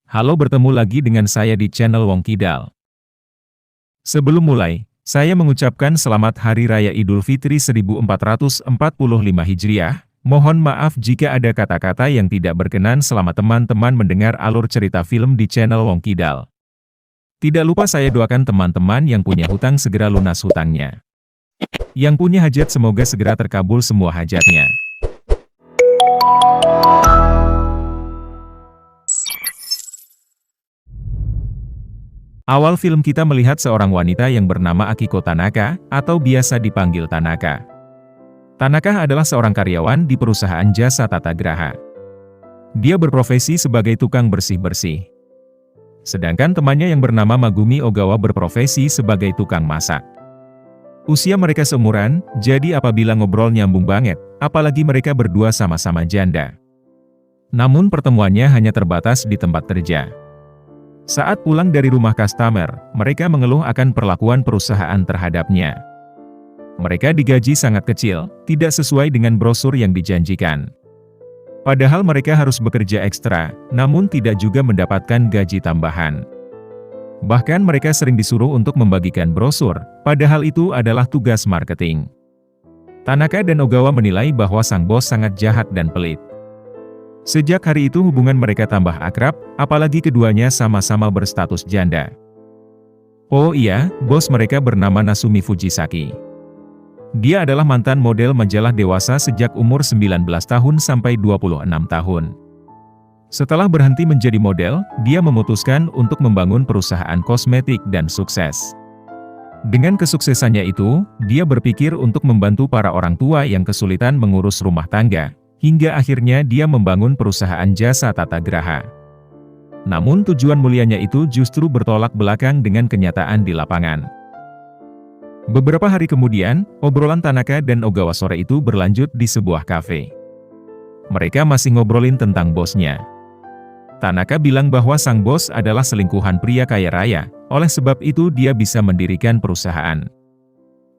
Halo, bertemu lagi dengan saya di channel Wong Kidal. Sebelum mulai, saya mengucapkan selamat Hari Raya Idul Fitri 1445 Hijriah. Mohon maaf jika ada kata-kata yang tidak berkenan selama teman-teman mendengar alur cerita film di channel Wong Kidal. Tidak lupa saya doakan teman-teman yang punya hutang segera lunas hutangnya. Yang punya hajat semoga segera terkabul semua hajatnya. Awal film kita melihat seorang wanita yang bernama Akiko Tanaka, atau biasa dipanggil Tanaka. Tanaka adalah seorang karyawan di perusahaan jasa tata graha. Dia berprofesi sebagai tukang bersih-bersih. Sedangkan temannya yang bernama Magumi Ogawa berprofesi sebagai tukang masak. Usia mereka seumuran, jadi apabila ngobrol nyambung banget, apalagi mereka berdua sama-sama janda. Namun pertemuannya hanya terbatas di tempat kerja. Saat pulang dari rumah customer, mereka mengeluh akan perlakuan perusahaan terhadapnya. Mereka digaji sangat kecil, tidak sesuai dengan brosur yang dijanjikan. Padahal mereka harus bekerja ekstra, namun tidak juga mendapatkan gaji tambahan. Bahkan mereka sering disuruh untuk membagikan brosur, padahal itu adalah tugas marketing. Tanaka dan Ogawa menilai bahwa sang bos sangat jahat dan pelit. Sejak hari itu hubungan mereka tambah akrab, apalagi keduanya sama-sama berstatus janda. Oh iya, bos mereka bernama Nasumi Fujisaki. Dia adalah mantan model majalah dewasa sejak umur 19 tahun sampai 26 tahun. Setelah berhenti menjadi model, dia memutuskan untuk membangun perusahaan kosmetik dan sukses. Dengan kesuksesannya itu, dia berpikir untuk membantu para orang tua yang kesulitan mengurus rumah tangga. Hingga akhirnya dia membangun perusahaan jasa tata graha. Namun tujuan mulianya itu justru bertolak belakang dengan kenyataan di lapangan. Beberapa hari kemudian, obrolan Tanaka dan Ogawa sore itu berlanjut di sebuah kafe. Mereka masih ngobrolin tentang bosnya. Tanaka bilang bahwa sang bos adalah selingkuhan pria kaya raya, oleh sebab itu dia bisa mendirikan perusahaan.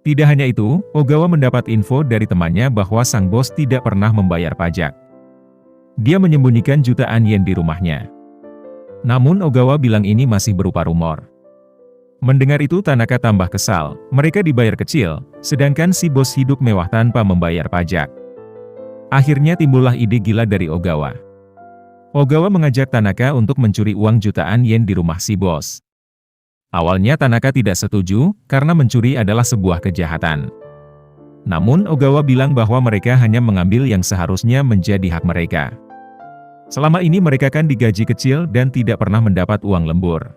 Tidak hanya itu, Ogawa mendapat info dari temannya bahwa sang bos tidak pernah membayar pajak. Dia menyembunyikan jutaan yen di rumahnya. Namun Ogawa bilang ini masih berupa rumor. Mendengar itu Tanaka tambah kesal, mereka dibayar kecil, sedangkan si bos hidup mewah tanpa membayar pajak. Akhirnya timbullah ide gila dari Ogawa. Ogawa mengajak Tanaka untuk mencuri uang jutaan yen di rumah si bos. Awalnya Tanaka tidak setuju, karena mencuri adalah sebuah kejahatan. Namun Ogawa bilang bahwa mereka hanya mengambil yang seharusnya menjadi hak mereka. Selama ini mereka kan digaji kecil dan tidak pernah mendapat uang lembur.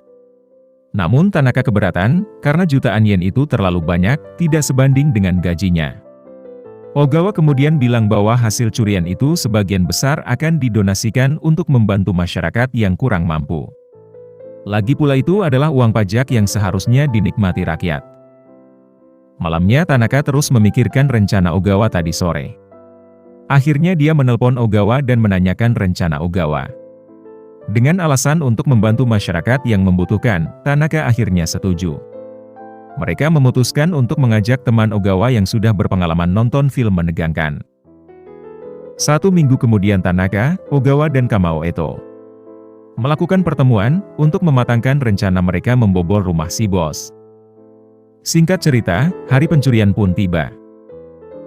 Namun Tanaka keberatan, karena jutaan yen itu terlalu banyak, tidak sebanding dengan gajinya. Ogawa kemudian bilang bahwa hasil curian itu sebagian besar akan didonasikan untuk membantu masyarakat yang kurang mampu. Lagi pula itu adalah uang pajak yang seharusnya dinikmati rakyat. Malamnya Tanaka terus memikirkan rencana Ogawa tadi sore. Akhirnya dia menelpon Ogawa dan menanyakan rencana Ogawa. Dengan alasan untuk membantu masyarakat yang membutuhkan, Tanaka akhirnya setuju. Mereka memutuskan untuk mengajak teman Ogawa yang sudah berpengalaman nonton film menegangkan. 1 minggu kemudian Tanaka, Ogawa dan Kamao Eto melakukan pertemuan untuk mematangkan rencana mereka membobol rumah si bos. Singkat cerita, hari pencurian pun tiba.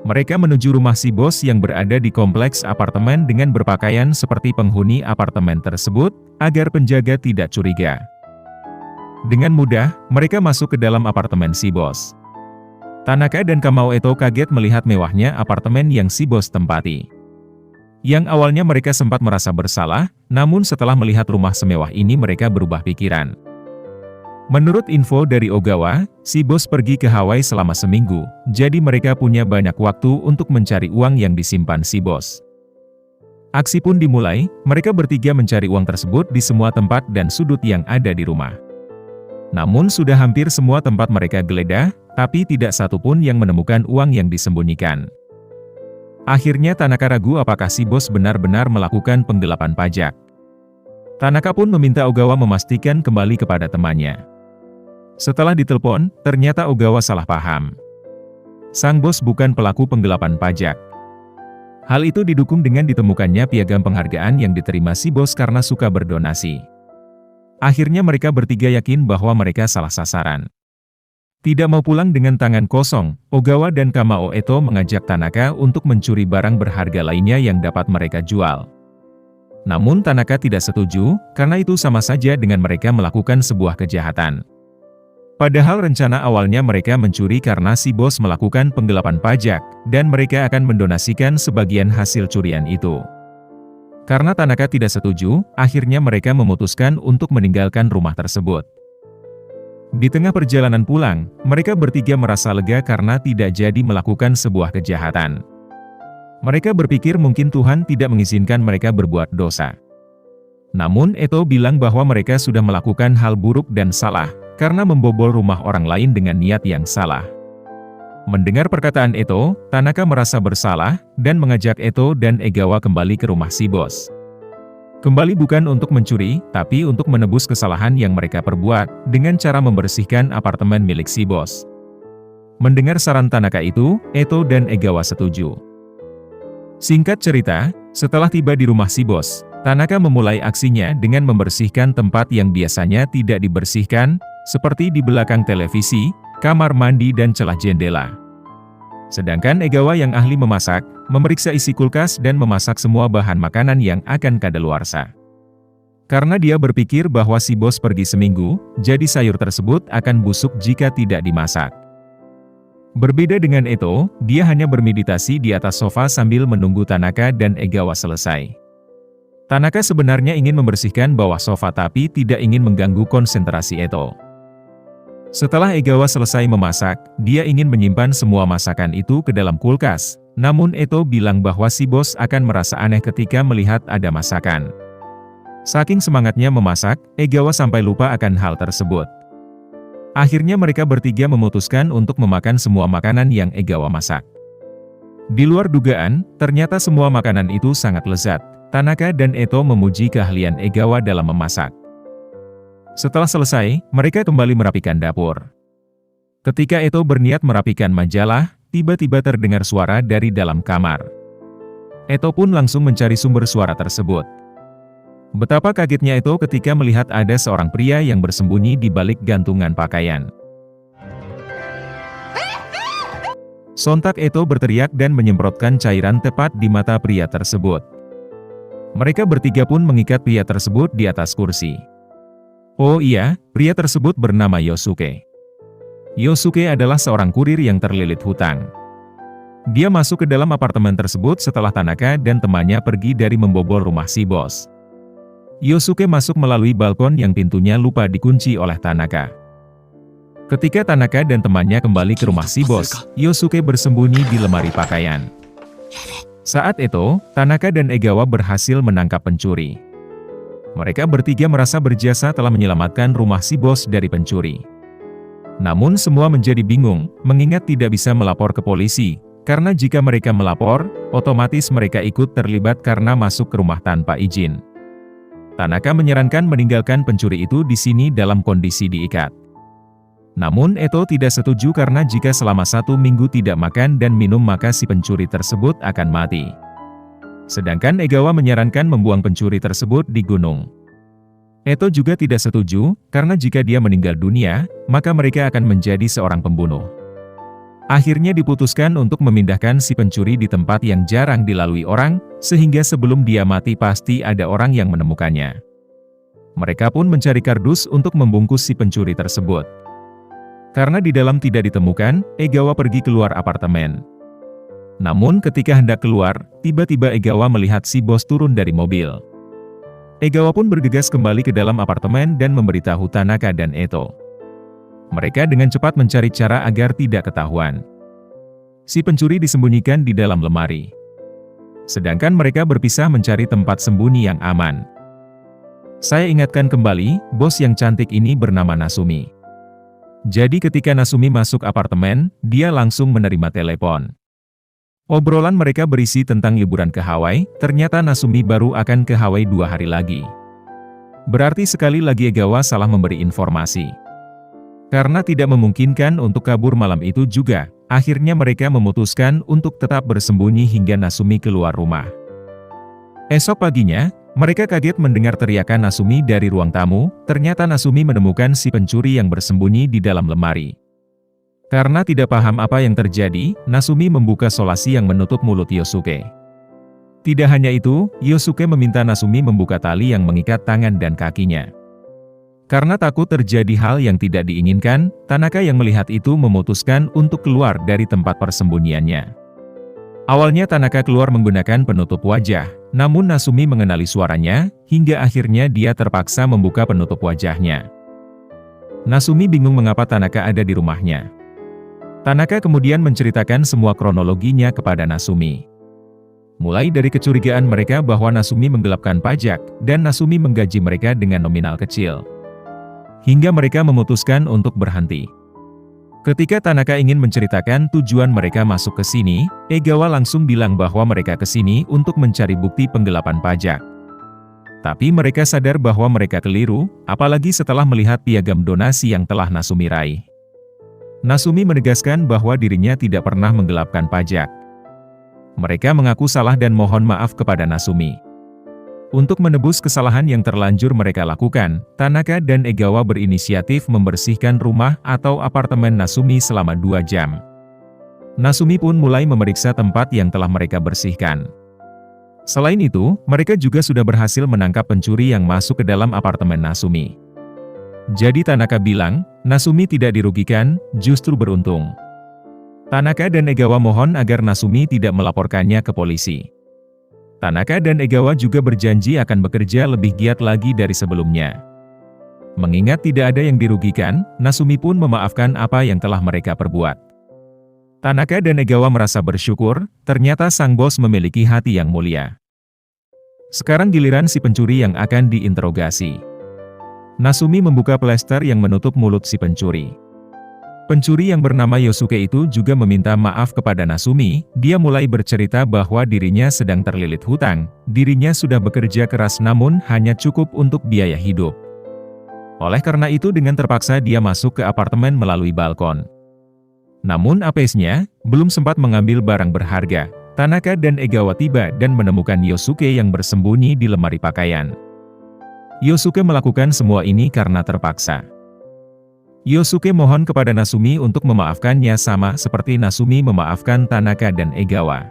Mereka menuju rumah si bos yang berada di kompleks apartemen dengan berpakaian seperti penghuni apartemen tersebut, agar penjaga tidak curiga. Dengan mudah, mereka masuk ke dalam apartemen si bos. Tanaka dan Kamao Eto kaget melihat mewahnya apartemen yang si bos tempati. Yang awalnya mereka sempat merasa bersalah, namun setelah melihat rumah semewah ini mereka berubah pikiran. Menurut info dari Ogawa, si bos pergi ke Hawaii selama seminggu, jadi mereka punya banyak waktu untuk mencari uang yang disimpan si bos. Aksi pun dimulai, mereka bertiga mencari uang tersebut di semua tempat dan sudut yang ada di rumah. Namun sudah hampir semua tempat mereka geledah, tapi tidak satu pun yang menemukan uang yang disembunyikan. Akhirnya Tanaka ragu apakah si bos benar-benar melakukan penggelapan pajak. Tanaka pun meminta Ogawa memastikan kembali kepada temannya. Setelah ditelepon, ternyata Ogawa salah paham. Sang bos bukan pelaku penggelapan pajak. Hal itu didukung dengan ditemukannya piagam penghargaan yang diterima si bos karena suka berdonasi. Akhirnya mereka bertiga yakin bahwa mereka salah sasaran. Tidak mau pulang dengan tangan kosong, Ogawa dan Kamao Eto mengajak Tanaka untuk mencuri barang berharga lainnya yang dapat mereka jual. Namun Tanaka tidak setuju, karena itu sama saja dengan mereka melakukan sebuah kejahatan. Padahal rencana awalnya mereka mencuri karena si bos melakukan penggelapan pajak, dan mereka akan mendonasikan sebagian hasil curian itu. Karena Tanaka tidak setuju, akhirnya mereka memutuskan untuk meninggalkan rumah tersebut. Di tengah perjalanan pulang, mereka bertiga merasa lega karena tidak jadi melakukan sebuah kejahatan. Mereka berpikir mungkin Tuhan tidak mengizinkan mereka berbuat dosa. Namun Eto bilang bahwa mereka sudah melakukan hal buruk dan salah, karena membobol rumah orang lain dengan niat yang salah. Mendengar perkataan Eto, Tanaka merasa bersalah, dan mengajak Eto dan Egawa kembali ke rumah si bos. Kembali bukan untuk mencuri, tapi untuk menebus kesalahan yang mereka perbuat, dengan cara membersihkan apartemen milik si bos. Mendengar saran Tanaka itu, Eto dan Egawa setuju. Singkat cerita, setelah tiba di rumah si bos, Tanaka memulai aksinya dengan membersihkan tempat yang biasanya tidak dibersihkan, seperti di belakang televisi, kamar mandi dan celah jendela. Sedangkan Egawa yang ahli memasak, memeriksa isi kulkas dan memasak semua bahan makanan yang akan kadaluarsa. Karena dia berpikir bahwa si bos pergi seminggu, jadi sayur tersebut akan busuk jika tidak dimasak. Berbeda dengan Eto, dia hanya bermeditasi di atas sofa sambil menunggu Tanaka dan Egawa selesai. Tanaka sebenarnya ingin membersihkan bawah sofa tapi tidak ingin mengganggu konsentrasi Eto. Setelah Egawa selesai memasak, dia ingin menyimpan semua masakan itu ke dalam kulkas. Namun Eto bilang bahwa si bos akan merasa aneh ketika melihat ada masakan. Saking semangatnya memasak, Egawa sampai lupa akan hal tersebut. Akhirnya mereka bertiga memutuskan untuk memakan semua makanan yang Egawa masak. Di luar dugaan, ternyata semua makanan itu sangat lezat. Tanaka dan Eto memuji keahlian Egawa dalam memasak. Setelah selesai, mereka kembali merapikan dapur. Ketika Eto berniat merapikan majalah, tiba-tiba terdengar suara dari dalam kamar. Eto pun langsung mencari sumber suara tersebut. Betapa kagetnya Eto ketika melihat ada seorang pria yang bersembunyi di balik gantungan pakaian. Sontak Eto berteriak dan menyemprotkan cairan tepat di mata pria tersebut. Mereka bertiga pun mengikat pria tersebut di atas kursi. Oh iya, pria tersebut bernama Yosuke. Yosuke adalah seorang kurir yang terlilit hutang. Dia masuk ke dalam apartemen tersebut setelah Tanaka dan temannya pergi dari membobol rumah si bos. Yosuke masuk melalui balkon yang pintunya lupa dikunci oleh Tanaka. Ketika Tanaka dan temannya kembali ke rumah si bos, Yosuke bersembunyi di lemari pakaian. Saat itu, Tanaka dan Egawa berhasil menangkap pencuri. Mereka bertiga merasa berjasa telah menyelamatkan rumah si bos dari pencuri. Namun semua menjadi bingung, mengingat tidak bisa melapor ke polisi, karena jika mereka melapor, otomatis mereka ikut terlibat karena masuk ke rumah tanpa izin. Tanaka menyarankan meninggalkan pencuri itu di sini dalam kondisi diikat. Namun Eto tidak setuju karena jika selama 1 minggu tidak makan dan minum maka si pencuri tersebut akan mati. Sedangkan Egawa menyarankan membuang pencuri tersebut di gunung. Eto juga tidak setuju, karena jika dia meninggal dunia, maka mereka akan menjadi seorang pembunuh. Akhirnya diputuskan untuk memindahkan si pencuri di tempat yang jarang dilalui orang, sehingga sebelum dia mati pasti ada orang yang menemukannya. Mereka pun mencari kardus untuk membungkus si pencuri tersebut. Karena di dalam tidak ditemukan, Egawa pergi keluar apartemen. Namun ketika hendak keluar, tiba-tiba Egawa melihat si bos turun dari mobil. Egawa pun bergegas kembali ke dalam apartemen dan memberitahu Tanaka dan Eto. Mereka dengan cepat mencari cara agar tidak ketahuan. Si pencuri disembunyikan di dalam lemari. Sedangkan mereka berpisah mencari tempat sembunyi yang aman. Saya ingatkan kembali, bos yang cantik ini bernama Nasumi. Jadi ketika Nasumi masuk apartemen, dia langsung menerima telepon. Obrolan mereka berisi tentang liburan ke Hawaii, ternyata Nasumi baru akan ke Hawaii 2 hari lagi. Berarti sekali lagi Egawa salah memberi informasi. Karena tidak memungkinkan untuk kabur malam itu juga, akhirnya mereka memutuskan untuk tetap bersembunyi hingga Nasumi keluar rumah. Esok paginya, Mereka kaget mendengar teriakan Nasumi dari ruang tamu, ternyata Nasumi menemukan si pencuri yang bersembunyi di dalam lemari. Karena tidak paham apa yang terjadi, Nasumi membuka solasi yang menutup mulut Yosuke. Tidak hanya itu, Yosuke meminta Nasumi membuka tali yang mengikat tangan dan kakinya. Karena takut terjadi hal yang tidak diinginkan, Tanaka yang melihat itu memutuskan untuk keluar dari tempat persembunyiannya. Awalnya Tanaka keluar menggunakan penutup wajah, namun Nasumi mengenali suaranya, hingga akhirnya dia terpaksa membuka penutup wajahnya. Nasumi bingung mengapa Tanaka ada di rumahnya. Tanaka kemudian menceritakan semua kronologinya kepada Nasumi. Mulai dari kecurigaan mereka bahwa Nasumi menggelapkan pajak, dan Nasumi menggaji mereka dengan nominal kecil. Hingga mereka memutuskan untuk berhenti. Ketika Tanaka ingin menceritakan tujuan mereka masuk ke sini, Egawa langsung bilang bahwa mereka ke sini untuk mencari bukti penggelapan pajak. Tapi mereka sadar bahwa mereka keliru, apalagi setelah melihat piagam donasi yang telah Nasumi raih. Nasumi menegaskan bahwa dirinya tidak pernah menggelapkan pajak. Mereka mengaku salah dan mohon maaf kepada Nasumi. Untuk menebus kesalahan yang terlanjur mereka lakukan, Tanaka dan Egawa berinisiatif membersihkan rumah atau apartemen Nasumi selama 2 jam. Nasumi pun mulai memeriksa tempat yang telah mereka bersihkan. Selain itu, mereka juga sudah berhasil menangkap pencuri yang masuk ke dalam apartemen Nasumi. Jadi Tanaka bilang, Nasumi tidak dirugikan, justru beruntung. Tanaka dan Egawa mohon agar Nasumi tidak melaporkannya ke polisi. Tanaka dan Egawa juga berjanji akan bekerja lebih giat lagi dari sebelumnya. Mengingat tidak ada yang dirugikan, Nasumi pun memaafkan apa yang telah mereka perbuat. Tanaka dan Egawa merasa bersyukur, ternyata sang bos memiliki hati yang mulia. Sekarang giliran si pencuri yang akan diinterogasi. Nasumi membuka plester yang menutup mulut si pencuri. Pencuri yang bernama Yosuke itu juga meminta maaf kepada Nasumi. Dia mulai bercerita bahwa dirinya sedang terlilit hutang, dirinya sudah bekerja keras namun hanya cukup untuk biaya hidup. Oleh karena itu dengan terpaksa dia masuk ke apartemen melalui balkon. Namun apesnya, belum sempat mengambil barang berharga, Tanaka dan Egawa tiba dan menemukan Yosuke yang bersembunyi di lemari pakaian. Yosuke melakukan semua ini karena terpaksa. Yosuke mohon kepada Nasumi untuk memaafkannya sama seperti Nasumi memaafkan Tanaka dan Egawa.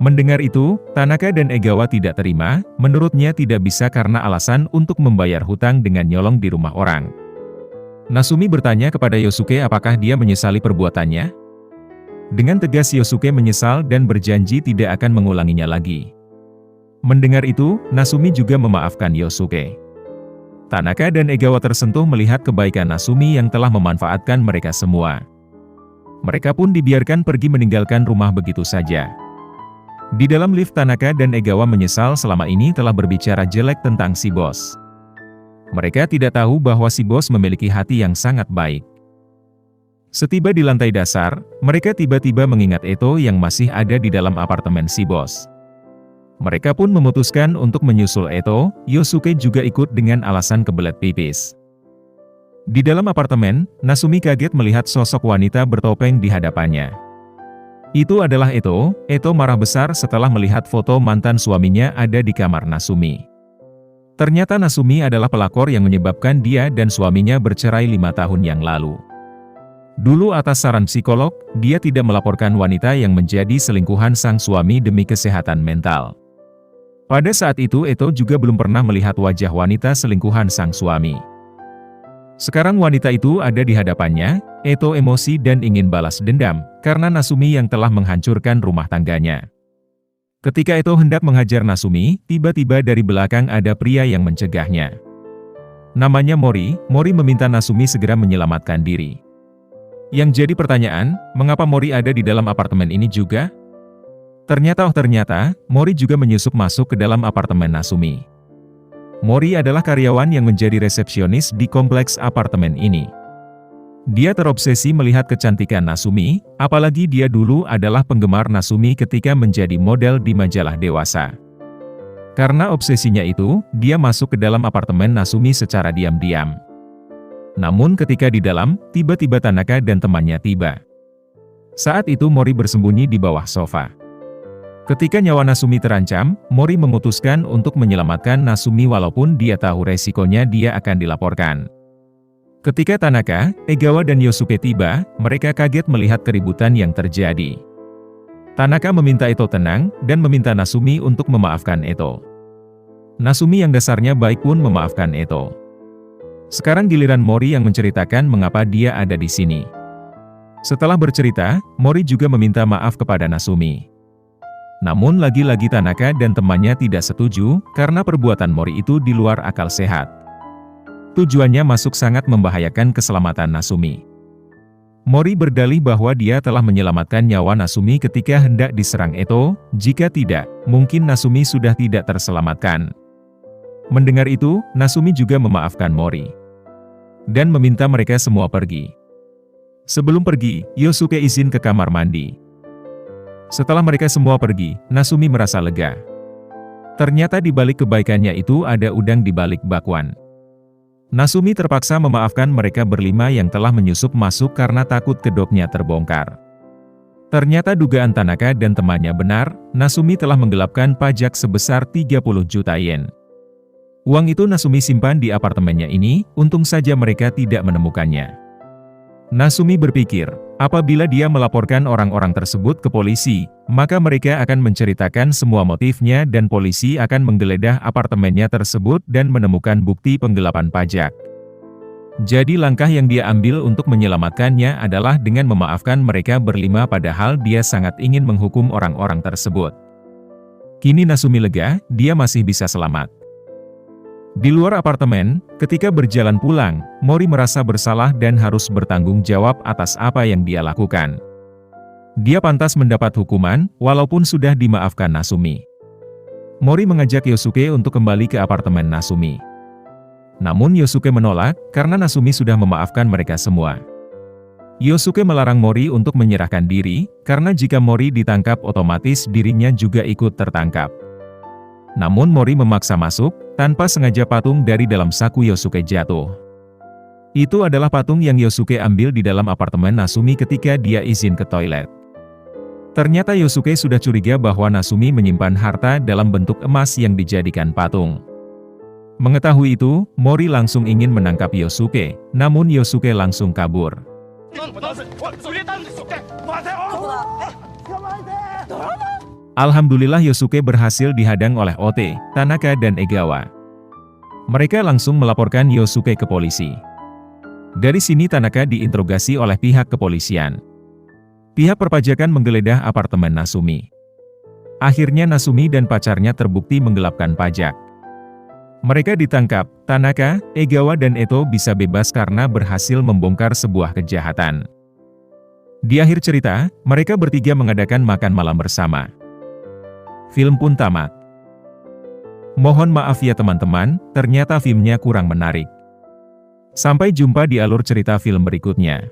Mendengar itu, Tanaka dan Egawa tidak terima, menurutnya tidak bisa karena alasan untuk membayar hutang dengan nyolong di rumah orang. Nasumi bertanya kepada Yosuke apakah dia menyesali perbuatannya. Dengan tegas Yosuke menyesal dan berjanji tidak akan mengulanginya lagi. Mendengar itu, Nasumi juga memaafkan Yosuke. Tanaka dan Egawa tersentuh melihat kebaikan Nasumi yang telah memanfaatkan mereka semua. Mereka pun dibiarkan pergi meninggalkan rumah begitu saja. Di dalam lift Tanaka dan Egawa menyesal selama ini telah berbicara jelek tentang si bos. Mereka tidak tahu bahwa si bos memiliki hati yang sangat baik. Setiba di lantai dasar, mereka tiba-tiba mengingat Eto yang masih ada di dalam apartemen si bos. Mereka pun memutuskan untuk menyusul Eto. Yosuke juga ikut dengan alasan kebelet pipis. Di dalam apartemen, Nasumi kaget melihat sosok wanita bertopeng di hadapannya. Itu adalah Eto. Eto marah besar setelah melihat foto mantan suaminya ada di kamar Nasumi. Ternyata Nasumi adalah pelakor yang menyebabkan dia dan suaminya bercerai 5 tahun yang lalu. Dulu atas saran psikolog, dia tidak melaporkan wanita yang menjadi selingkuhan sang suami demi kesehatan mental. Pada saat itu Eto juga belum pernah melihat wajah wanita selingkuhan sang suami. Sekarang wanita itu ada di hadapannya, Eto emosi dan ingin balas dendam, karena Nasumi yang telah menghancurkan rumah tangganya. Ketika Eto hendak menghajar Nasumi, tiba-tiba dari belakang ada pria yang mencegahnya. Namanya Mori. Mori meminta Nasumi segera menyelamatkan diri. Yang jadi pertanyaan, mengapa Mori ada di dalam apartemen ini juga? Ternyata Mori juga menyusup masuk ke dalam apartemen Nasumi. Mori adalah karyawan yang menjadi resepsionis di kompleks apartemen ini. Dia terobsesi melihat kecantikan Nasumi, apalagi dia dulu adalah penggemar Nasumi ketika menjadi model di majalah dewasa. Karena obsesinya itu, dia masuk ke dalam apartemen Nasumi secara diam-diam. Namun ketika di dalam, tiba-tiba Tanaka dan temannya tiba. Saat itu Mori bersembunyi di bawah sofa. Ketika nyawa Nasumi terancam, Mori memutuskan untuk menyelamatkan Nasumi walaupun dia tahu resikonya dia akan dilaporkan. Ketika Tanaka, Egawa dan Yosuke tiba, mereka kaget melihat keributan yang terjadi. Tanaka meminta Eto tenang, dan meminta Nasumi untuk memaafkan Eto. Nasumi yang dasarnya baik pun memaafkan Eto. Sekarang giliran Mori yang menceritakan mengapa dia ada di sini. Setelah bercerita, Mori juga meminta maaf kepada Nasumi. Namun lagi-lagi Tanaka dan temannya tidak setuju, karena perbuatan Mori itu di luar akal sehat. Tujuannya masuk sangat membahayakan keselamatan Nasumi. Mori berdalih bahwa dia telah menyelamatkan nyawa Nasumi ketika hendak diserang Eto, jika tidak, mungkin Nasumi sudah tidak terselamatkan. Mendengar itu, Nasumi juga memaafkan Mori. Dan meminta mereka semua pergi. Sebelum pergi, Yosuke izin ke kamar mandi. Setelah mereka semua pergi, Nasumi merasa lega. Ternyata di balik kebaikannya itu ada udang di balik bakwan. Nasumi terpaksa memaafkan mereka berlima yang telah menyusup masuk karena takut kedoknya terbongkar. Ternyata dugaan Tanaka dan temannya benar, Nasumi telah menggelapkan pajak sebesar 30 juta yen. Uang itu Nasumi simpan di apartemennya ini, untung saja mereka tidak menemukannya. Nasumi berpikir, apabila dia melaporkan orang-orang tersebut ke polisi, maka mereka akan menceritakan semua motifnya dan polisi akan menggeledah apartemennya tersebut dan menemukan bukti penggelapan pajak. Jadi langkah yang dia ambil untuk menyelamatkannya adalah dengan memaafkan mereka berlima padahal dia sangat ingin menghukum orang-orang tersebut. Kini Nasumi lega, dia masih bisa selamat. Di luar apartemen, ketika berjalan pulang, Mori merasa bersalah dan harus bertanggung jawab atas apa yang dia lakukan. Dia pantas mendapat hukuman, walaupun sudah dimaafkan Nasumi. Mori mengajak Yosuke untuk kembali ke apartemen Nasumi. Namun Yosuke menolak, karena Nasumi sudah memaafkan mereka semua. Yosuke melarang Mori untuk menyerahkan diri, karena jika Mori ditangkap otomatis dirinya juga ikut tertangkap. Namun Mori memaksa masuk, tanpa sengaja patung dari dalam saku Yosuke jatuh. Itu adalah patung yang Yosuke ambil di dalam apartemen Nasumi ketika dia izin ke toilet. Ternyata Yosuke sudah curiga bahwa Nasumi menyimpan harta dalam bentuk emas yang dijadikan patung. Mengetahui itu, Mori langsung ingin menangkap Yosuke, namun Yosuke langsung kabur. Alhamdulillah Yosuke berhasil dihadang oleh Ote, Tanaka dan Egawa. Mereka langsung melaporkan Yosuke ke polisi. Dari sini Tanaka diinterogasi oleh pihak kepolisian. Pihak perpajakan menggeledah apartemen Nasumi. Akhirnya Nasumi dan pacarnya terbukti menggelapkan pajak. Mereka ditangkap, Tanaka, Egawa dan Eto bisa bebas karena berhasil membongkar sebuah kejahatan. Di akhir cerita, mereka bertiga mengadakan makan malam bersama. Film pun tamat. Mohon maaf ya teman-teman, ternyata filmnya kurang menarik. Sampai jumpa di alur cerita film berikutnya.